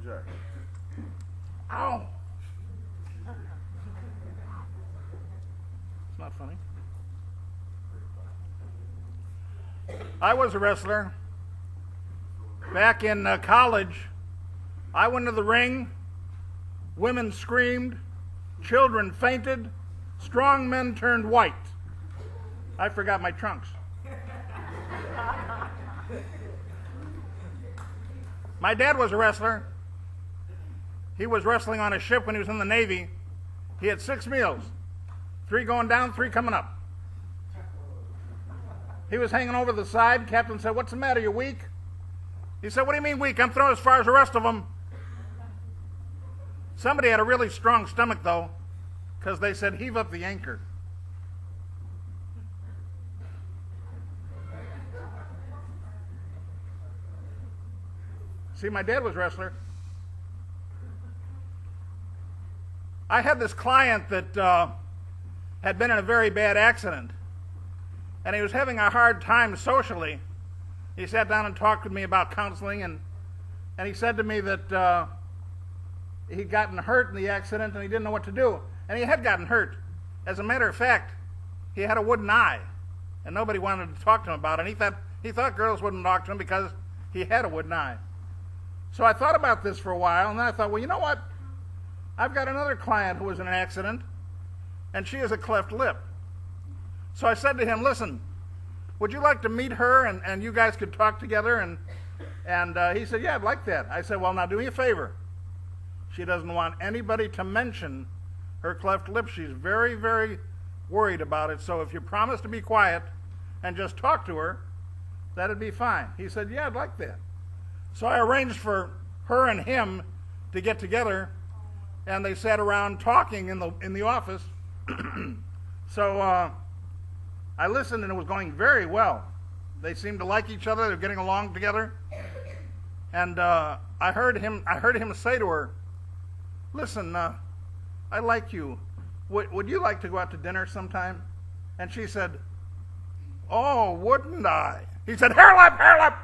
jack. Ow! It's not funny. I was a wrestler. Back in college, I went to the ring. Women screamed. Children fainted. Strong men turned white. I forgot my trunks. My dad was a wrestler. He was wrestling on a ship when he was in the Navy. He had 6 meals. 3 going down, 3 coming up. He was hanging over the side. Captain said, "What's the matter? You weak?" He said, "What do you mean weak? I'm throwing as far as the rest of them." Somebody had a really strong stomach, though, because they said, "Heave up the anchor." See, my dad was a wrestler. I had this client that had been in a very bad accident, and he was having a hard time socially. He sat down and talked with me about counseling, and he said to me that he'd gotten hurt in the accident and he didn't know what to do. And he had gotten hurt. As a matter of fact, he had a wooden eye, and nobody wanted to talk to him about it. And he thought girls wouldn't talk to him because he had a wooden eye. So I thought about this for a while, and then I thought, well, you know what? I've got another client who was in an accident, and she has a cleft lip. So I said to him, "Listen, would you like to meet her and you guys could talk together?" And he said, "Yeah, I'd like that." I said, "Well, now do me a favor. She doesn't want anybody to mention her cleft lip. She's very, very worried about it. So if you promise to be quiet and just talk to her, that'd be fine." He said, "Yeah, I'd like that." So I arranged for her and him to get together, and they sat around talking in the office. So I listened, and it was going very well. They seemed to like each other. They were getting along together. And I heard him say to her, "Listen, I like you. Would you like to go out to dinner sometime?" And she said, "Oh, wouldn't I?" He said, "Hair lip, hair lip."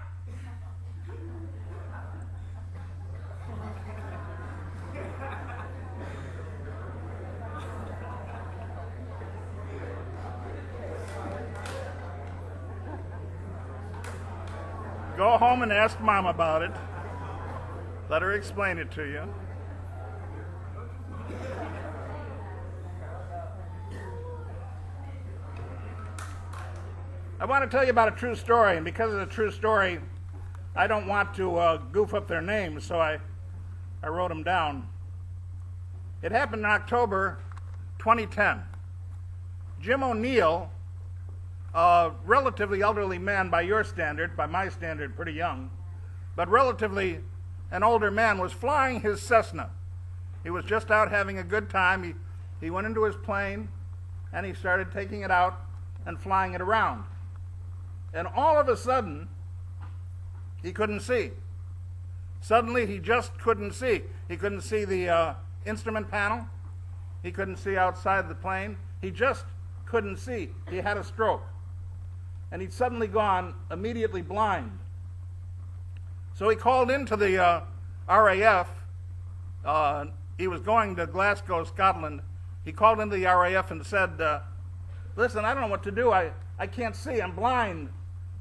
Go home and ask Mom about it. Let her explain it to you. I want to tell you about a true story, and because it's a true story, I don't want to goof up their names, so I wrote them down. It happened in October 2010. Jim O'Neill, a relatively elderly man by your standard, by my standard, pretty young, but relatively an older man, was flying his Cessna. He was just out having a good time. He went into his plane, and he started taking it out and flying it around. And all of a sudden, he couldn't see. Suddenly, he just couldn't see. He couldn't see the instrument panel. He couldn't see outside the plane. He just couldn't see. He had a stroke. And he'd suddenly gone immediately blind. So he called into the RAF. He was going to Glasgow, Scotland. He called into the RAF and said, "Listen, I don't know what to do. I can't see. I'm blind.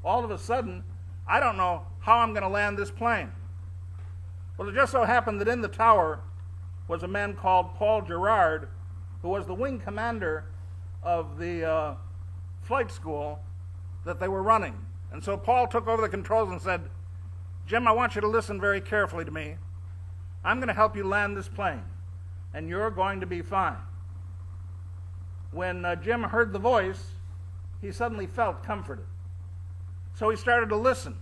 All of a sudden, I don't know how I'm going to land this plane." Well, it just so happened that in the tower was a man called Paul Gerard, who was the wing commander of the flight school that they were running. And so Paul took over the controls and said, "Jim, I want you to listen very carefully to me. I'm going to help you land this plane, and you're going to be fine." When Jim heard the voice, he suddenly felt comforted. So he started to listen.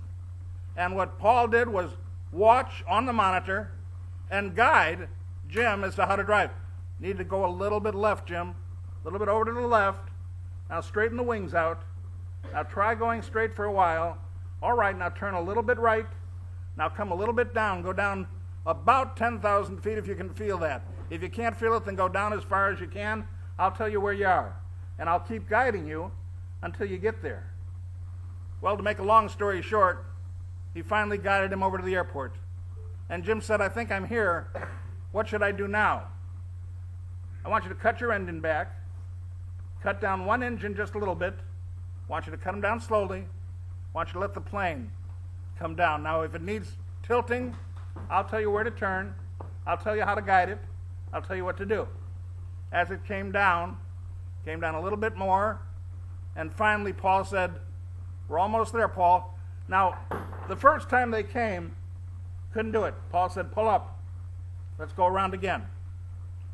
And what Paul did was watch on the monitor and guide Jim as to how to drive. Need to go a little bit left, Jim. A little bit over to the left. Now straighten the wings out. Now try going straight for a while. All right, now turn a little bit right. Now come a little bit down. Go down about 10,000 feet if you can feel that. If you can't feel it, then go down as far as you can. I'll tell you where you are. And I'll keep guiding you until you get there. Well, to make a long story short, he finally guided him over to the airport. And Jim said, I think I'm here. What should I do now? I want you to cut your engine back, cut down one engine just a little bit. I want you to cut them down slowly. I want you to let the plane come down. Now, if it needs tilting, I'll tell you where to turn. I'll tell you how to guide it. I'll tell you what to do. As it came down a little bit more, and finally Paul said, we're almost there, Paul. Now, the first time they came, couldn't do it. Paul said, pull up. Let's go around again.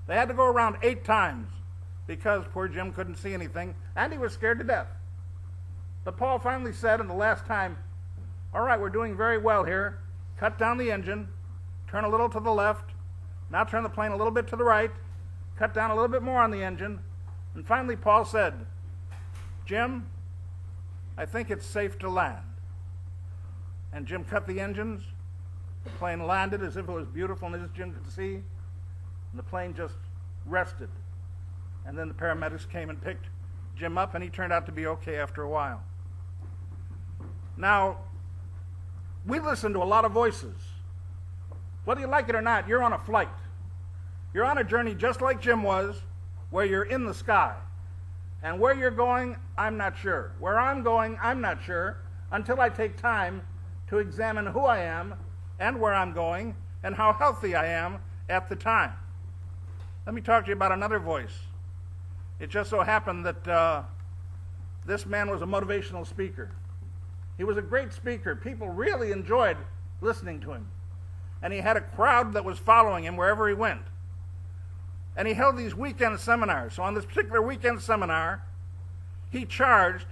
They had to go around 8 times because poor Jim couldn't see anything, and he was scared to death. But Paul finally said in the last time, all right, we're doing very well here. Cut down the engine, turn a little to the left, now turn the plane a little bit to the right, cut down a little bit more on the engine, and finally Paul said, Jim, I think it's safe to land. And Jim cut the engines. The plane landed as if it was beautiful and as Jim could see, and the plane just rested. And then the paramedics came and picked Jim up, and he turned out to be okay after a while. Now, we listen to a lot of voices. Whether you like it or not, you're on a flight. You're on a journey just like Jim was, where you're in the sky. And where you're going, I'm not sure. Where I'm going, I'm not sure, until I take time to examine who I am and where I'm going and how healthy I am at the time. Let me talk to you about another voice. It just so happened that this man was a motivational speaker. He was a great speaker. People really enjoyed listening to him. And he had a crowd that was following him wherever he went. And he held these weekend seminars. So on this particular weekend seminar, he charged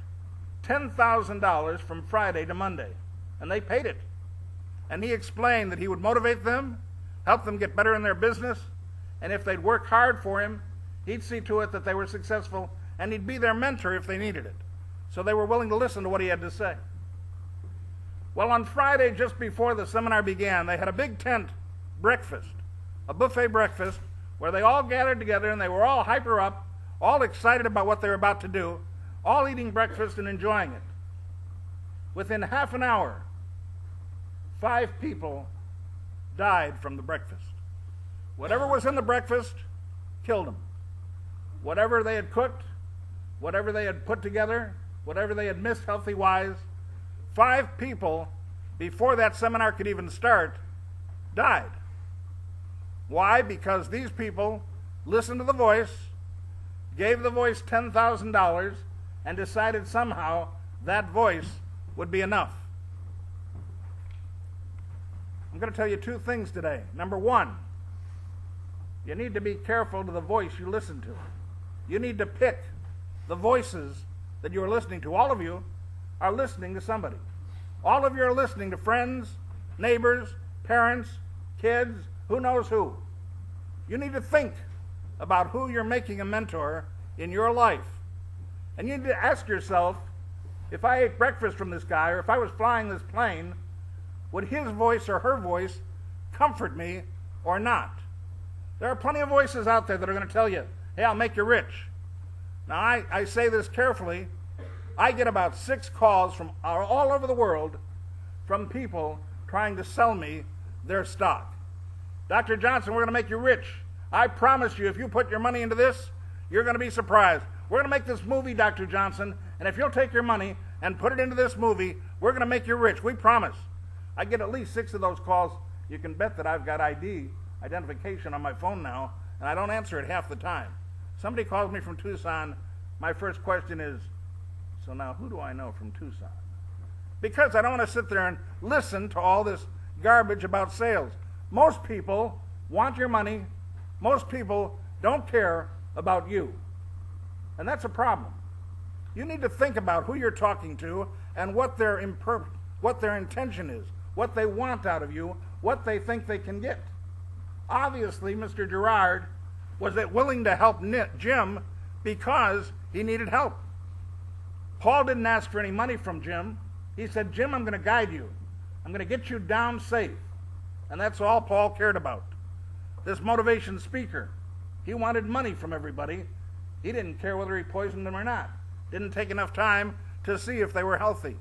$10,000 from Friday to Monday. And they paid it. And he explained that he would motivate them, help them get better in their business, and if they'd work hard for him, he'd see to it that they were successful, and he'd be their mentor if they needed it. So they were willing to listen to what he had to say. Well, on Friday, just before the seminar began, they had a big tent breakfast, a buffet breakfast, where they all gathered together and they were all hyper up, all excited about what they were about to do, all eating breakfast and enjoying it. Within half an hour, 5 people died from the breakfast. Whatever was in the breakfast killed them. Whatever they had cooked, whatever they had put together, whatever they had missed healthy-wise, 5 people, before that seminar could even start, died. Why? Because these people listened to the voice, gave the voice $10,000, and decided somehow that voice would be enough. I'm going to tell you 2 things today. Number 1, you need to be careful to the voice you listen to. You need to pick the voices that you are listening to. All of you are listening to somebody. All of you are listening to friends, neighbors, parents, kids, who knows who. You need to think about who you're making a mentor in your life. And you need to ask yourself, if I ate breakfast from this guy, or if I was flying this plane, would his voice or her voice comfort me or not? There are plenty of voices out there that are going to tell you, hey, I'll make you rich. Now, I say this carefully. I get about 6 calls from all over the world from people trying to sell me their stock. Dr. Johnson, we're going to make you rich. I promise you, if you put your money into this, you're going to be surprised. We're going to make this movie, Dr. Johnson, and if you'll take your money and put it into this movie, we're going to make you rich. We promise. I get at least 6 of those calls. You can bet that I've got identification on my phone now, and I don't answer it half the time. Somebody calls me from Tucson, my first question is, so now who do I know from Tucson? Because I don't want to sit there and listen to all this garbage about sales. Most people want your money. Most people don't care about you. And that's a problem. You need to think about who you're talking to and what their intention is, what they want out of you, what they think they can get. Obviously, Mr. Gerard was willing to help Jim because he needed help. Paul didn't ask for any money from Jim. He said, Jim, I'm going to guide you. I'm going to get you down safe. And that's all Paul cared about. This motivation speaker, he wanted money from everybody. He didn't care whether he poisoned them or not. Didn't take enough time to see if they were healthy.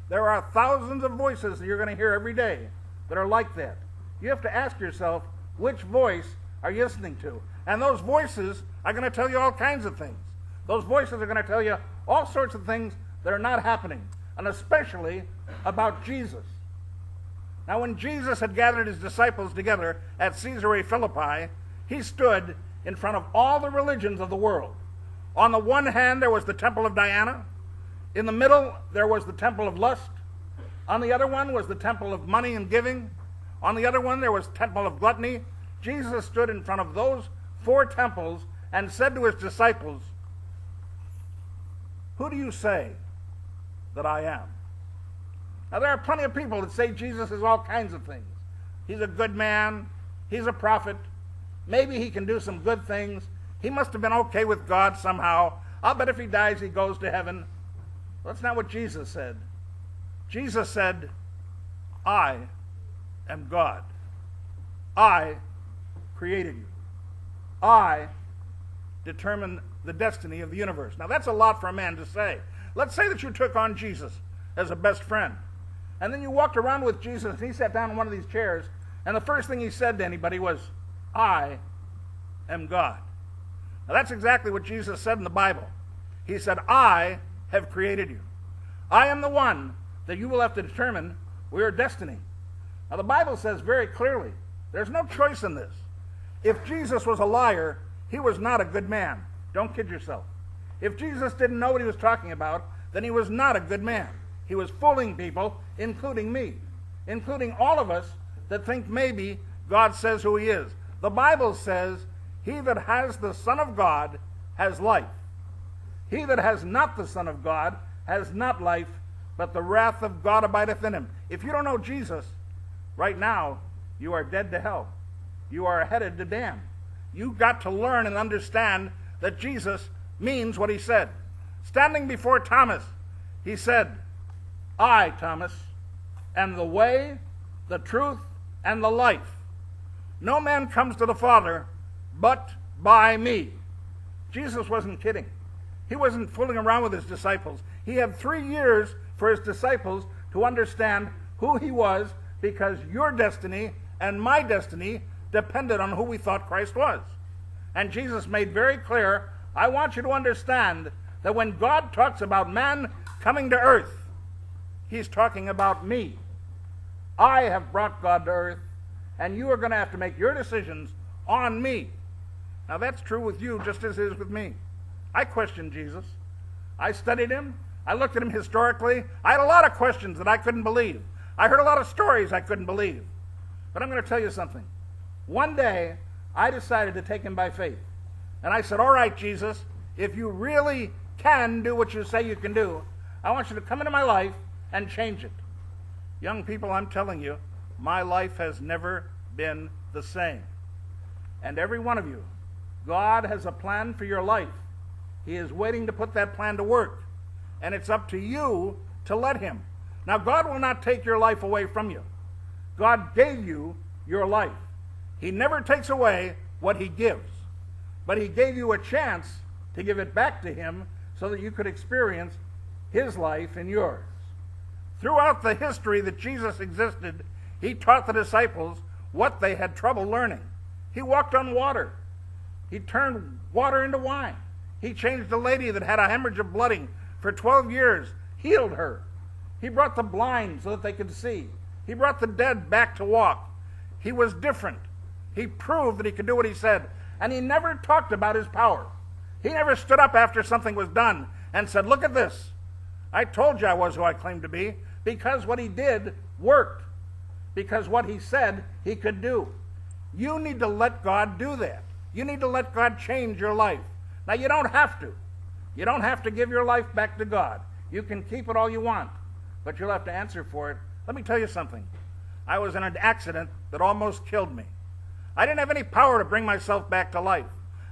There are thousands of voices that you're going to hear every day that are like that. You have to ask yourself, which voice are you listening to? And those voices are going to tell you all kinds of things. Those voices are going to tell you all sorts of things that are not happening, and especially about Jesus. Now, when Jesus had gathered his disciples together at Caesarea Philippi, he stood in front of all the religions of the world. On the one hand, there was the temple of Diana. In the middle, there was the temple of lust. On the other one was the temple of money and giving. On the other one, there was temple of gluttony. Jesus stood in front of those four temples and said to his disciples, "Who do you say that I am?" Now, there are plenty of people that say Jesus is all kinds of things. He's a good man. He's a prophet. Maybe he can do some good things. He must have been okay with God somehow. I'll bet if he dies, he goes to heaven. Well, that's not what Jesus said. Jesus said, "I am God. I created you. I determine the destiny of the universe." Now, that's a lot for a man to say. Let's say that you took on Jesus as a best friend, and then you walked around with Jesus, and he sat down in one of these chairs, and the first thing he said to anybody was, "I am God." Now, that's exactly what Jesus said in the Bible. He said, "I have created you. I am the one that you will have to determine your destiny." Now, the Bible says very clearly, there's no choice in this. If Jesus was a liar, he was not a good man. Don't kid yourself. If Jesus didn't know what he was talking about, then he was not a good man. He was fooling people, including me, including all of us that think maybe God says who he is. The Bible says, "He that has the Son of God has life. He that has not the Son of God has not life, but the wrath of God abideth in him." If you don't know Jesus, right now, you are dead to hell. You are headed to damn. You've got to learn and understand that Jesus means what he said. Standing before Thomas, he said, "I, Thomas, am the way, the truth, and the life. No man comes to the Father but by me." Jesus wasn't kidding. He wasn't fooling around with his disciples. He had 3 years for his disciples to understand who he was, because your destiny and my destiny depended on who we thought Christ was. And Jesus made very clear, I want you to understand that when God talks about man coming to earth, he's talking about me. I have brought God to earth, and you are going to have to make your decisions on me. Now, that's true with you just as it is with me. I questioned Jesus. I studied him. I looked at him historically. I had a lot of questions that I couldn't believe. I heard a lot of stories I couldn't believe. But I'm going to tell you something. One day, I decided to take him by faith. And I said, all right, Jesus, if you really can do what you say you can do, I want you to come into my life and change it. Young people, I'm telling you, my life has never been the same. And every one of you, God has a plan for your life. He is waiting to put that plan to work. And it's up to you to let him. Now, God will not take your life away from you. God gave you your life. He never takes away what he gives. But he gave you a chance to give it back to him so that you could experience his life and yours. Throughout the history that Jesus existed, he taught the disciples what they had trouble learning. He walked on water. He turned water into wine. He changed a lady that had a hemorrhage of blooding for 12 years, healed her. He brought the blind so that they could see. He brought the dead back to walk. He was different. He proved that he could do what he said. And he never talked about his power. He never stood up after something was done and said, look at this. I told you I was who I claimed to be, because what he did worked. Because what he said he could do. You need to let God do that. You need to let God change your life. Now, you don't have to. You don't have to give your life back to God. You can keep it all you want, but you'll have to answer for it. Let me tell you something. I was in an accident that almost killed me. I didn't have any power to bring myself back to life.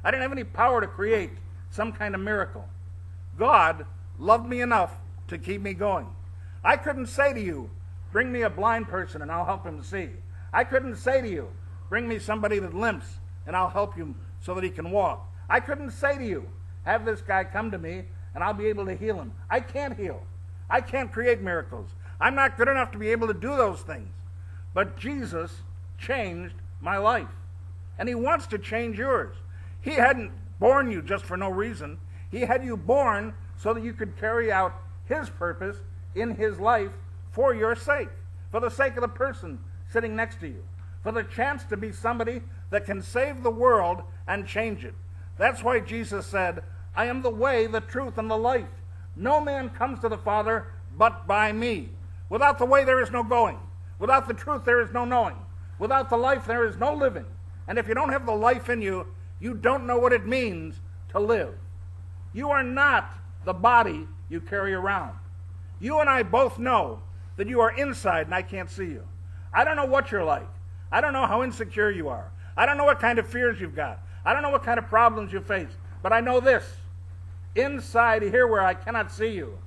I didn't have any power to create some kind of miracle. God loved me enough to keep me going. I couldn't say to you, bring me a blind person and I'll help him see. I couldn't say to you, bring me somebody that limps and I'll help him so that he can walk. I couldn't say to you, have this guy come to me and I'll be able to heal him. I can't heal. I can't create miracles. I'm not good enough to be able to do those things. But Jesus changed my life. And he wants to change yours. He hadn't born you just for no reason. He had you born so that you could carry out his purpose in his life for your sake, for the sake of the person sitting next to you, for the chance to be somebody that can save the world and change it. That's why Jesus said, I am the way, the truth, and the life. No man comes to the Father but by me. Without the way there is no going. Without the truth there is no knowing. Without the life there is no living. And if you don't have the life in you, you don't know what it means to live. You are not the body you carry around. You and I both know that you are inside and I can't see you. I don't know what you're like. I don't know how insecure you are. I don't know what kind of fears you've got. I don't know what kind of problems you face. But I know this. Inside here where I cannot see you,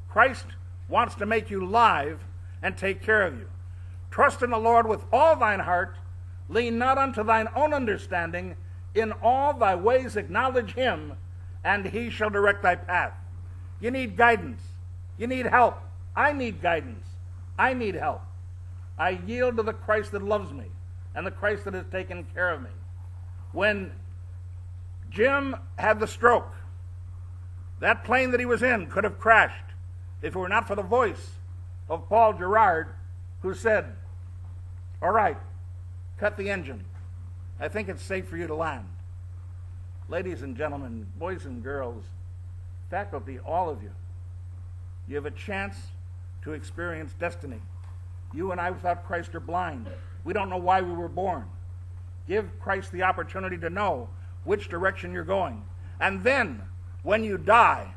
Christ wants to make you live and take care of you. Trust in the Lord with all thine heart. Lean not unto thine own understanding. In all thy ways acknowledge him, and he shall direct thy path. You need guidance. You need help. I need guidance. I need help. I yield to the Christ that loves me and the Christ that has taken care of me. When Jim had the stroke, that plane that he was in could have crashed if it were not for the voice of Paul Gerard, who said, all right, cut the engine. I think it's safe for you to land. Ladies and gentlemen, boys and girls, faculty, all of you, you have a chance to experience destiny. You and I without Christ are blind. We don't know why we were born. Give Christ the opportunity to know which direction you're going. And then, when you die,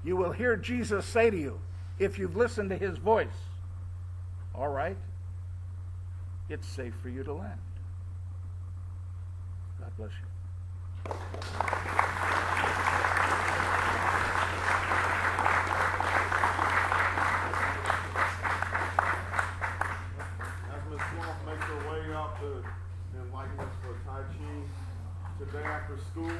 you will hear Jesus say to you, if you've listened to his voice, all right, it's safe for you to land. God bless you. As Ms. Swamp makes her way up to enlighten us for Tai Chi today after school,